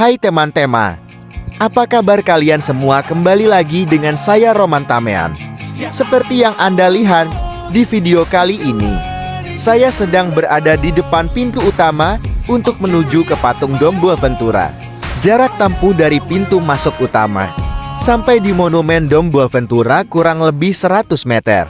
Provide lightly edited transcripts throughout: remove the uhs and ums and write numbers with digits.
Hai teman-teman, apa kabar kalian semua? Kembali lagi dengan saya Roman Tamean. Seperti yang Anda lihat di video kali ini, saya sedang berada di depan pintu utama untuk menuju ke patung Dom Boaventura. Jarak tempuh dari pintu masuk utama sampai di monumen Dom Boaventura kurang lebih 100 meter.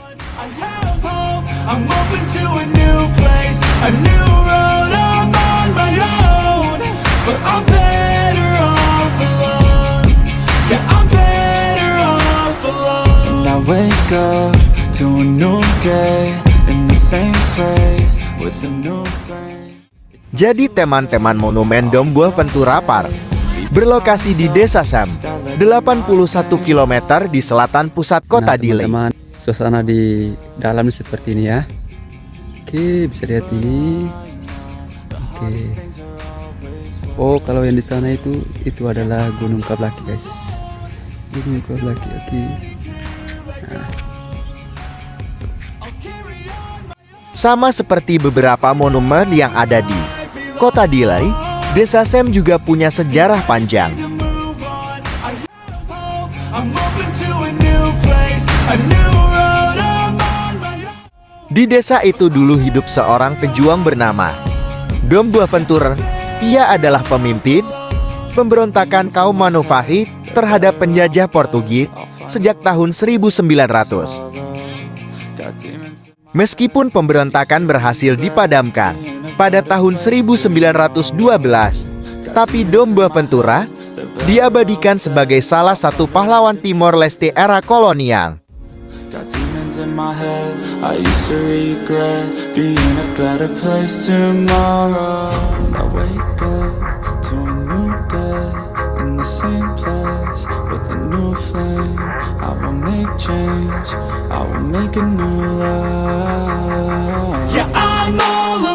Wake up to a new day in the same place with a new flame. Jadi teman-teman, monumen Dom Boaventura Park berlokasi di Desa Sem, 81 km di selatan pusat kota Dili. Teman-teman, suasana di dalam seperti ini ya. Oke, bisa lihat ini. Oke. Oh, kalau yang di sana itu adalah Gunung Kablaki, guys. Gunung Kablaki, oke. Sama seperti beberapa monumen yang ada di kota Dili, Desa Sem juga punya sejarah panjang. Di desa itu dulu hidup seorang pejuang bernama Dom Boaventura. Ia adalah pemimpin pemberontakan kaum Manofahi terhadap penjajah Portugis sejak tahun 1900. Meskipun pemberontakan berhasil dipadamkan pada tahun 1912, tapi Dom Boaventura diabadikan sebagai salah satu pahlawan Timor Leste era kolonial. With a new flame, I will make change, I will make a new life. Yeah, I'm all